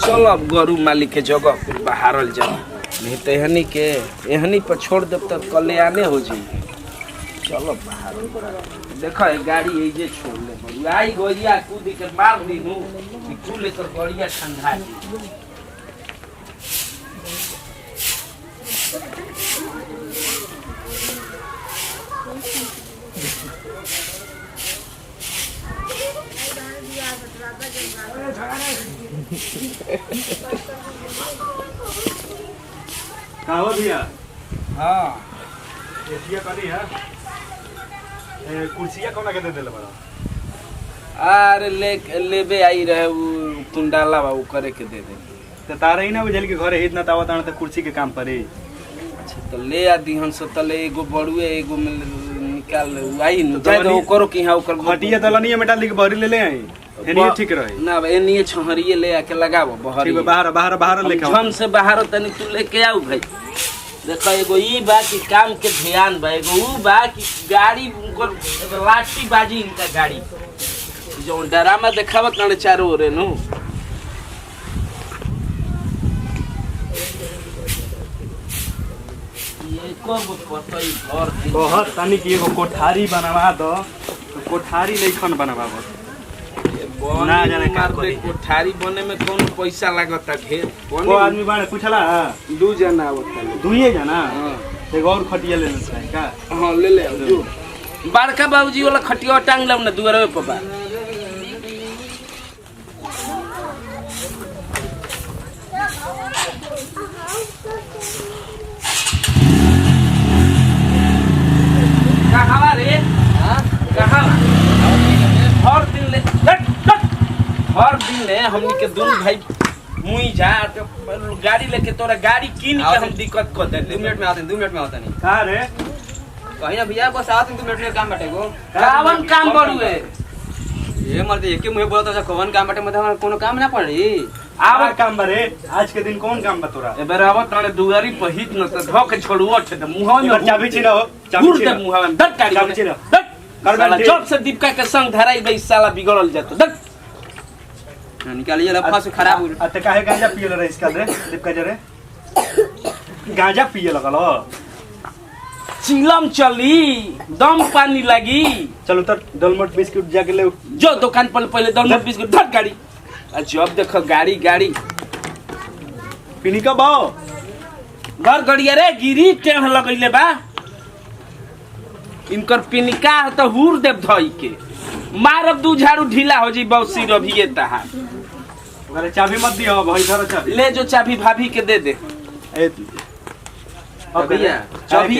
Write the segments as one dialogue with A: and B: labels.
A: चल अब गरु मालिक के जगह पर बहारल जाओ, नहीं तो एहनी पर छोड़ दे तो कल्याणे हो जाए। चलो बाहर देखो गाड़ी ये छोड़ ले बड़ू आई गोलिया कूद के मार दी नू तू लेकर गोलिया ठंडा
B: कहाँ हो भैया?
A: हाँ
B: एशिया कनी है कुर्सिया कौन के दे देले बड़ा?
A: अरे लेबे आई रहे वो कुंडाला बा वो करे के दे दे
B: तो तारा ही ना बुझल के घरे इतना तावत आना तो कुर्सी के काम पड़े।
A: अच्छा तो ले आ दिहन से तले एगो बड़ुए एगो में निकाल आई न जाय दो करो कि हां ओकर
B: खटिया दलनिया में डाल के बहरी ले ले आई एनिए ठीक रहे
A: ना एनिए छहरिए ले आके लगाबो बहरी
B: ठीक बाहर लेके
A: हम से बाहर तनी तू लेके आऊ भाई। देखो एगो ई बा कि काम के ध्यान बा एगो ऊ बा कि गाड़ी उनकर लाठी बाजी इनका गाड़ी जो ड्रामा देखावत न चारों ओरे नु ये कब पतई घर
B: बहुत तनी की एगो कोठारी बनवा दो कोठारी नहीं खन बनवा बस ना जाने का करी
A: कोठारी बने में कौन पैसा लागता ढेर
B: वो आदमी बाने पूछला
A: दू जना आवता
B: दुइए जना एगो और खटिया ले लेते हैं का?
A: हां ले ले जो बड़का बाबूजी वाला खटिया टांग लब ना दुआरे पे बा कहां रे हां कहां हर दिन ले हर दिन ले हमनी के दोनों भाई मुई जा गाड़ी लेके तोरा गाड़ी किन के हम दिक्कत कर दे
C: 2 मिनट में आते हैं 2 मिनट में आता नहीं
B: का रे
C: कहीं ना भैया बस आते हैं 2 मिनट में काम बैठे को
A: कावन काम बड़ुए
C: ये मरते एक मुझे बोला था कौन काम बैठे मतलब हमारा कोनो काम ना पड़ी
B: आवा काम बरे आज के दिन कौन काम बतोरा
A: एबर आवत ताने दुआरी पहित न त धक छोड़ुओ छ त मुहा में
B: चाबी छिना हो
A: चाबी छिना मुहा में दट काटी
B: चाबी छिना
A: साला जब से दीपका के संग धराई गई साला बिगड़ल जातो दट
C: निकालिए लफा से खराब हो
B: अते काहे गांजा पिए रे इसका रे दीपका जरे गांजा पिए लगल हो
A: चिलम चली दम पानी लगी
B: चलो तो डलमट बिस्कुट जाके ले
A: जो दुकान पर पहले डलमट बिस्कुट धक गाड़ी जब देखो गाड़ी
B: पिनी का बाओ
A: घर गड़िया रे गिरी टेढ़ लगइले बा इनकर पिनिका त हुर देव धई के मारब दू झाड़ू ढीला हो जी बौसी रभिए तहा
B: अरे चाबी मत दियो भाई धर चाबी
A: ले जो चाबी भाभी के दे दे
B: ए
C: अब भैया
A: चाबी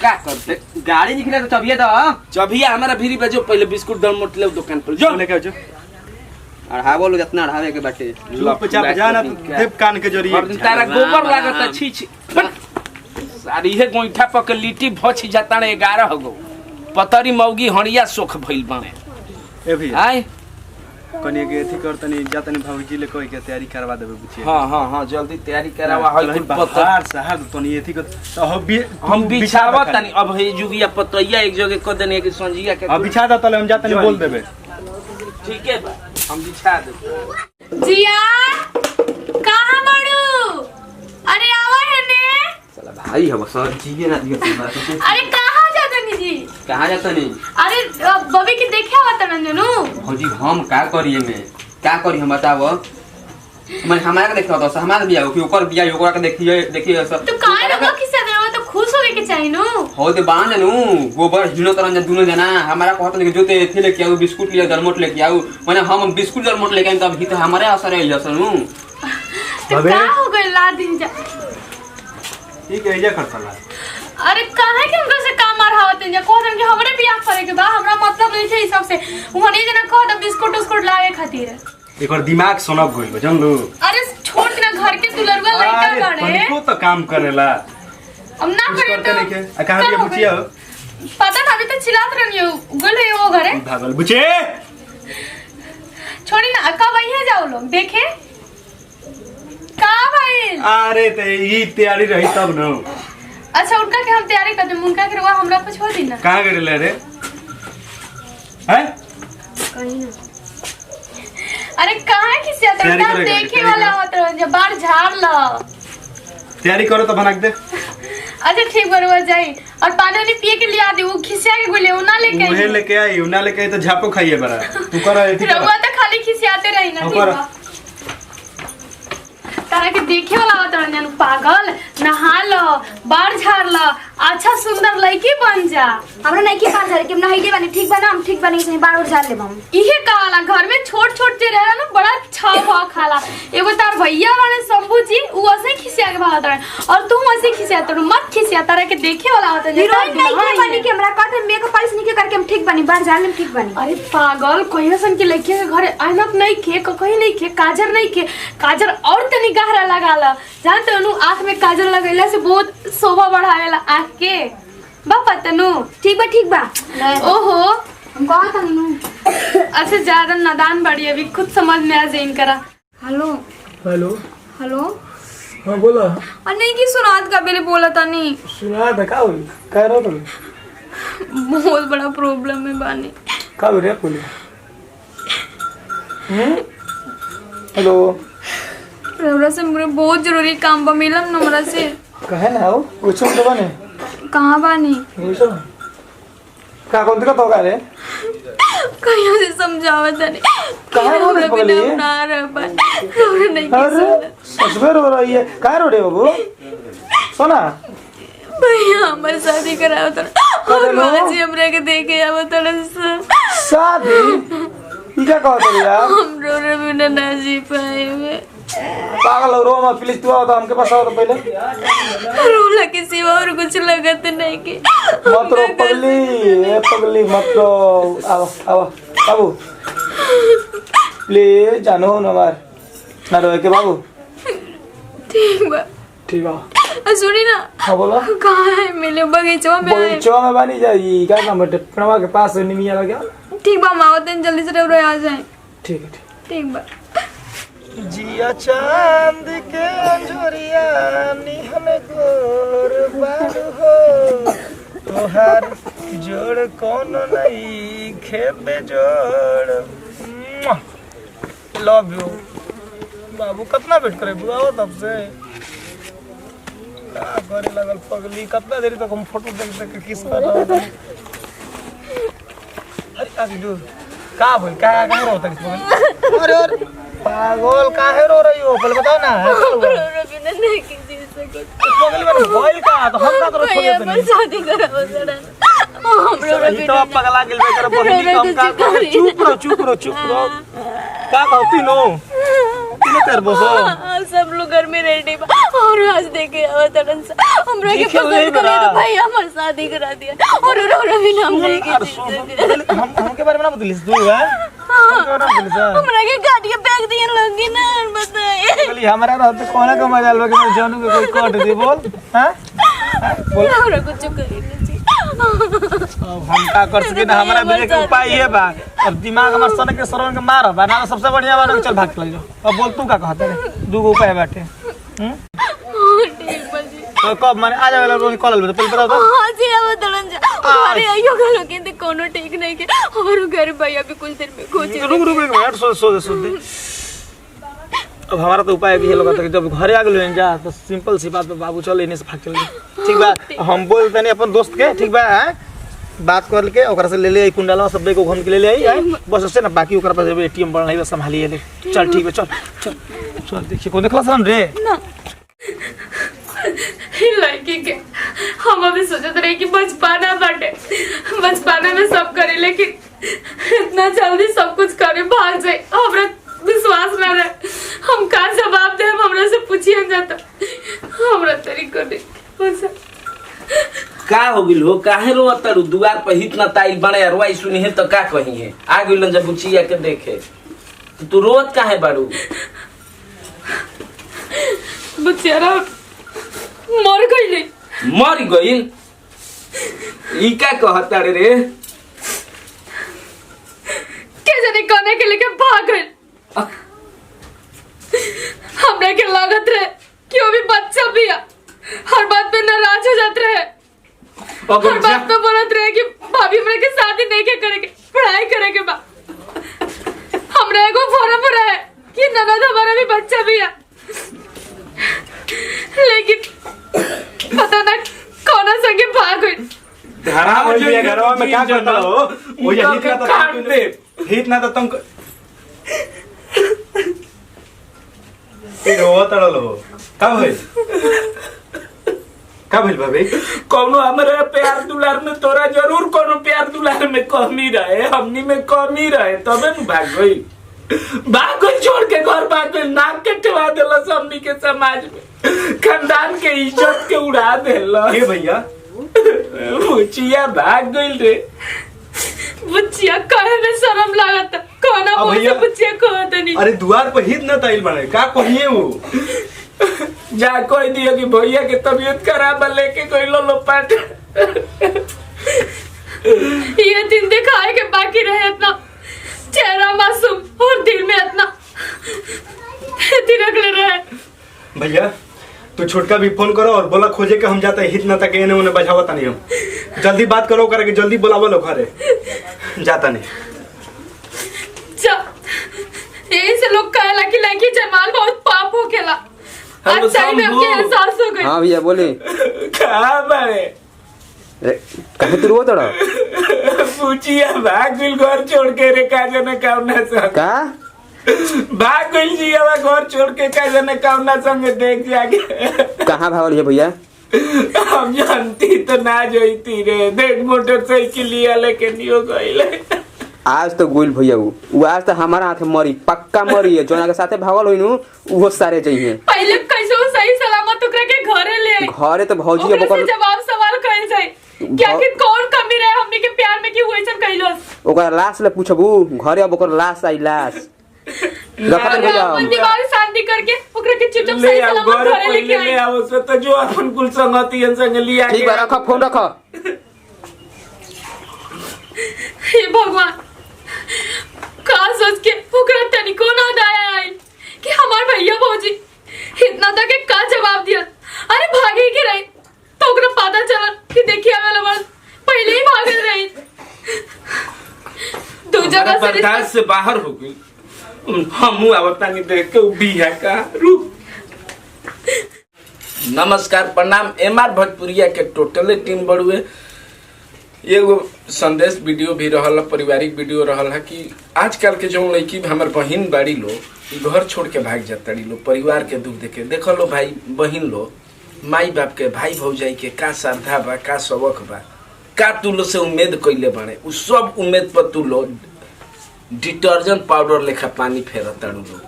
A: का करते
C: गाड़ी निकले तो तबियत
A: चाबिया हमारा भीरी बजो पहले बिस्कुट डलमट ले दुकान पर जो
B: लेके जो
C: अढ़ा बोलो जितना अढ़ावे के बाटे
B: चुपचाप जाना देव कान के जरिए
A: और तारा गोबर लागत छी छी सारी हे गोइठा पक लिट्टी भछ जाता ने 11 हो गो पतरी मौगी हड़िया सोख भइल बने
B: ए भैया
A: आय
B: कनी के एथी कर तनी जातनी भाऊजी ले कह के तैयारी करवा देबे बुझिए
A: हां जल्दी तैयारी करावा है
B: पत्थर शहर तनी एथी कर तो
A: हम बिछावा तनी अब हे जुगिया पतैया एक जगह क देने के संजिया के
B: अब बिछा द तले हम जातनी बोल देबे
A: ठीक है बा हम बिछा दे
D: जिया कहां बड़ू अरे आवा है ने
C: साला भाई हम सर जीवे ना दियो
D: अरे कहां जाता नी जी
C: कहां जाता नहीं
D: अरे बबी के देखे आवत नंदनू
C: भौजी हम का करिए में क्या करी हम बताओ मैं हमारा के देखो तो हमारा बिया कि ओकर बिया ओकरा के देखिए सब
D: तो काहे ना किसे देवा तो खुश होवे के चाहिए नु
C: हो ते बान नु गोबर हिनो तरन दुनो जना हमारा कहत नहीं जोते थे लेके आओ बिस्कुट लिया दलमोट लेके आओ माने हम बिस्कुट दलमोट लेके आए तब ही तो हमारे असर है जसनु
D: तो का हो गइल ला दिन जा
B: ठीक है जा करता ला
D: अरे काहे के हमरे से काम मारहावत जा कहतन कि हमरे बियाह करे के बा हमरा मतलब नहीं छै ई सब से उहने जना कहत बिस्कुट उस्कुट लावे खातिर
B: एकर दिमाग सनक गइल जान लो
D: अरे छोड़ के ना घर के दुलरुआ लड़का गड़े
B: पनिको तो काम करेला
D: हम ना करे
B: करते नहीं के कहां के बुचिया
D: पता ना अभी तक चिल्लात रहनी हो गुल है वो घरे
B: भागल बुचे
D: छोड़ी ना अक्का वही जाओ लोग देखे का भाई
B: अरे ते ई तैयारी रही तब न
D: अच्छा उनका के हम तैयारी कर दे उनका के हमरा पे छोड़ दी ना
B: कहां गए ले रे हैं
D: कहीं ना अरे कहाँ खिसिया तो
B: तैयारी
D: ना
B: करेगा,
D: देखे
B: तैयारी
D: वाला
B: करेगा।
D: होत रहो जब बाहर झाड़ लो।
B: तैयारी करो तो बना के दे।
D: अच्छा ठीक बरुआ जाई और पानी नहीं पिए के लिए आ दे वो खिसिया के गुले वो ना लेके
B: उहे
D: आई
B: लेके आई, उना लेके आई तो झापो खाइए बड़ा। तू कर एथी कर।
D: रहुआ तो खाली खिसियाते रही ना।
B: हाँ,
D: ठीक
B: कर।
D: बा तारा के देखे वाला होत रहो पागल नहा लो बाहर झाड़ लो अच्छा सुंदर लड़की बन जा।
E: हमरा नहीं की बात है कि ना ही बानी ठीक बना हम ठीक बनी से बार उड़ जाल लेब हम।
D: इहे कहाला घर में छोट छोट जे रहला ना बड़ा अच्छा भाव खाला। एगो तार भैया वाले शंभू जी उ ऐसे खिसिया के भागत रहे और तू ऐसे खिसिया तो मत खिसिया तारा के देखे वाला होता है
E: हीरोइन नहीं की बनी कि हमरा कहते मेकअप पॉलिश नहीं के करके हम ठीक बनी बार जाल लेब ठीक बनी।
D: अरे पागल कोई सन के लड़की के घर ऐनक नहीं खे कहीं नहीं खे काजर नहीं खे काजर और तनी गहरा लगाला जानते हो आंख में काजल लगैला से बहुत शोभा बढ़ावेला आंख के बा पतनु।
E: ठीक बा
D: ओहो
E: हम कहा था नु।
D: अच्छा ज्यादा नादान बड़ी अभी खुद समझ में आ जाइन करा।
E: हेलो
F: हेलो
E: हेलो
F: हाँ बोला
E: और नहीं की सुनात का पहले बोला था नहीं
F: सुना था का हुई कह रहा तुम
D: बहुत बड़ा प्रॉब्लम में बानी।
F: का हुई रे बोले हेलो
E: हमरा से मुझे बहुत जरूरी काम बा मिलम न हमरा से।
F: कहे ना हो पूछो तो बने
E: कहाँ बानी
F: पूछो का कौन दिक्कत होगा रे
E: कहीं से समझावत नहीं
F: कहाँ रो रही पगली?
E: ना रह पाए हमरा नहीं
F: अरे ससुर रो रही है कहाँ रो रही है बाबू सोना
E: भैया हमारे शादी कराओ तो और
F: लो।
E: बाजी हमरा के देखे आव तड़न से
F: शादी ई क्या कहत रे यार
E: हम रो रे बिना ना जी पाए
F: पागल हो रो मत प्लीज तू आओ तो हमके पास आओ तो पहले
E: रोला के सिवा और कुछ लगत नहीं के
F: मत रो पगली ए पगली मत रो आओ आओ बाबू प्लीज जानो न मार ना रो के बाबू
E: ठीक बा
F: ठीक है
E: सुनी ना
F: हाँ बोलो
E: कहाँ है मिले बगीचवा में आए।
F: बगीचवा में बनी जाई क्या नाम है प्रणवा के पास निमिया लगा
E: ठीक बा माओ दिन जल्दी से रे आ जाए।
F: ठीक है
E: ठीक बा
F: जिया चांद के अंजोरिया निहन गोर बार हो तोहार जोड़ कौन नहीं खेत जोड़ लव यू बाबू कितना वेट करे बुआ हो तब से का करे लगल पगली कितना देरी तक हम फोटो देख देख के किस कर रहा था अरे आगे दूर का बोल का रोता किस पगली अरे और पागल काहे रो रही हो पहले बताओ ना
E: बिना नहीं किसी से कुछ
F: पगली मैंने बोल का तो हम का करो छोड़
E: भैया
F: देते
E: पर
F: नहीं
E: शादी कराओ जरा हम रो
F: ई तो पगला गेल बेकर बहिनी कम का चुप रहो का कहती नो तीनों तेर बसो
E: सब लोग घर में रेडी बा और आज देखे आवा तड़न से हमरा के
F: देखे
E: पसंद
F: नहीं
E: करे
F: बा।
E: तो भाई हमार शादी करा दिया और रो रो भी नाम नहीं किसी से
F: हम हमके बारे में ना बतलिस तू है हमके ना बतलिस
E: हमरा के गाड़ी के बैग दिए लोग ना बताए
F: पगली हमारा रहते कोने का मजा लो कि जानू के कोई काट दे बोल हां बोल
E: हमरा कुछ करी नहीं
F: अब हम का कर सके ना हमारा बेटे के उपाय ये बा अब दिमाग हमार सन के सरवन के मार बा ना सबसे बढ़िया बा चल भाग चल जाओ अब बोल तू का कहत रे दू गो उपाय बाटे
E: ठीक बजी
F: तो कब माने आ जावे लोग कॉल ले पहले बताओ तो
E: हां जी आवा तड़न जा अरे आयो गलो के कोनो ठीक नहीं के और घर भैया भी कुछ देर में खोजे
F: रुक रुक एक मिनट सो दे अब हमारा तो उपाय भी है लोग कि जब घरे आ गए जा तो सिंपल सी बात बाबू चल इने से भाग चल ठीक बा हम बोल तनी अपन दोस्त के ठीक बा बात कर के ओकरा से ले ले कुंडलवा सब को घूम के ले ले आई बस उससे ना बाकी ओकरा पास एटीएम बन नहीं बस संभालिए ले चल ठीक है चल चल चल देखिए कौन देखला सन रे
E: ना
D: ही लड़की के हम अभी सोचते रहे कि बचपना बाटे बचपना में सब करे लेकिन इतना जल्दी सब कुछ करे भाग जाए हमरा विश्वास ना रहे हम का जवाब दे हमरा से पूछिए जाता हमरा तरीको नहीं
A: का हो गिल हो काहे रोत तारू दुआर पर हित ना ताइल बने अरवाई सुनी है तो का कही है आ गिल जब बुचिया के देखे तो तू रोत काहे बाड़ू
D: बुचियारा मर गई
A: मर गइल ई का कहता रे
D: के जाने कोने के लेके भाग गई हमरा के लागत रहे कि वो भी बच्चा भी है हर बात पे नाराज हो जाते रहे हर बात पे बोलत रहे कि भाभी हमरा के शादी नहीं के करेंगे पढ़ाई करेंगे बा हमरा एगो फॉर्म रहे कि ननद हमारा भी बच्चा भी है, लेकिन पता ना कौन संगे भाग गई।
B: धारा हो गया घरवा में क्या करता हो वो यही का तो
A: काट दे।
B: हित ना तो तुम फिर हो तड़ल हो का भइल भाभी?
A: कौनो हमारे प्यार दुलार में तोरा जरूर कोनो प्यार दुलार में कमी रहे, हमनी में कमी रहे, तबे न भाग गई छोड़ के घर भाग गई, नाक के ठेवा देला हमनी के समाज में, खानदान के इज्जत के उड़ा देला।
B: ये भैया
A: मुचिया भाग गई रे।
D: बुच्चिया कहे में शर्म लागत, कोना
B: अब
D: मुंह से
B: भैया-
D: बुच्चिया कहत नहीं।
B: अरे द्वार पर हित न ताइल बने का कहिए वो
A: जा कोई दियो कि भैया के तबीयत खराब है, लेके कोई लो लोपाट।
D: ये दिन दिखाए के बाकी रहे, इतना चेहरा मासूम और दिल में इतना तिरक ले रहे।
B: भैया तू छोटका भी फोन करो और बोला खोजे के हम जाते हित न तक एने उन्हें बजावता नहीं, हम जल्दी बात करो करके जल्दी बुलावो लो घरे जाता नहीं।
D: जा यही से लोग कहेला कि लड़की जमाल बहुत पाप हो खेला।
A: हम
D: आज सही में
A: समझो।
D: हमके एहसास हो गई।
C: हाँ भैया बोले
A: कहाँ बारे
C: कहे तू रो तोड़ा
A: मुचिया भाग गई घर छोड़ के रे, का जाने कौना संग
C: का
A: भाग गई जी, अब घर छोड़ के का जाने कौना संग देख जाके।
C: कहाँ भागल है भैया?
A: हम जानती तो ना जोईती रे, देख मोटरसाइकिल लिया लेके नियो गईले।
C: आज तो गोइल भैया वो आज तो हमारा हाथ मरी, पक्का मरी है। जोना के साथे भागल होइनु वो सारे चाहिए।
D: पहले कैसे वो सही सलामत ओकरा के घरे ले आई,
C: घरे तो भौजी
D: ओकरा से
C: के
D: जवाब सवाल कइल जाए क्या कि कौन कमी रहे हमनी के प्यार में कि वो ऐसा कइलस।
C: ओकरा लाश ले पूछबू घरे, अब ओकर लाश आई लाश रखत
D: अरे
C: भैया।
D: अपन दिमाग शांति करके ओकरा के चुपचाप
A: ले
D: सही
A: आओ
D: सलामत
A: घर
D: घरे लेके
A: पहले ले
D: आई।
A: आओ, उसमें तो जो अपन कुल संगति संग लिया
C: ठीक है रखो फोन रखो।
D: हे भगवान, का सोच के ओकरा तनिको ना दया आई कि हमार भैया भौजी इतना तक के का जवाब दिया। अरे भागे के रही तो ओकरा पता चला कि देखिए वाला बात पहले ही भागल रही। दो जगह से
A: बर्दाश्त से बाहर हो गई। हम आवता नहीं देख के उभी है का रुक। नमस्कार प्रणाम, एमआर भोजपुरिया के टोटले टीम बड़ुए। एगो संदेश वीडियो भी रहल, पारिवारिक वीडियो रहल है कि आजकल के जो लड़की हमार बहिन बाड़ी लो घर छोड़ के भाग जाता लो, परिवार के दुख देखे देख लो भाई बहिन लो, माई बाप के भाई भौजाई के का श्रद्धा बा, का सबक बा, का तू लो से उम्मीद कइले बाड़े, उ सब उम्मीद पर तू लो डिटर्जेंट पाउडर लेखा पानी फेरता लो।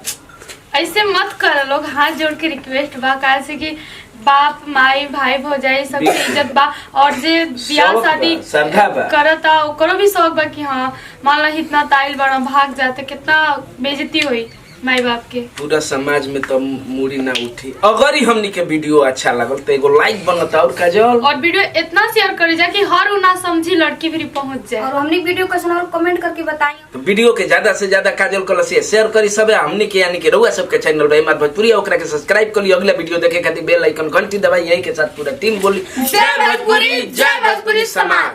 D: ऐसे मत कर लोग, हाथ जोड़ के रिक्वेस्ट बा, कैसे कि बाप माई भाई भौजाई सबके इज्जत बा, और जे बियाह
A: शौक
D: शादी
A: बा, श्रद्धा बा।
D: करता ओकरो भी शौक बा कि हाँ मान ला इतना ताइल बड़ा भाग जाते कितना बेइज्जती हुई माई बाप के।
A: पूरा समाज में तो मूड़ी ना उठी। अगर ही हमनी के वीडियो अच्छा लगल तो एगो लाइक बनता और काजल,
D: और वीडियो इतना शेयर करे जा कि हर ना समझी लड़की भी पहुंच जाए।
E: और हमने वीडियो कैसा और कमेंट करके बताइए।
A: तो वीडियो के ज्यादा से ज्यादा काजल कलसी शेयर करी सबे। हमनी के यानी कि रउआ सबके चैनल बा एमआर भोजपुरी, ओकरा के सब्सक्राइब कर लियो। अगला वीडियो देखे खातिर बेल आइकन घंटी दबाई। यही के साथ पूरा टीम बोली
D: जय भोजपुरी, जय भोजपुरी समाज।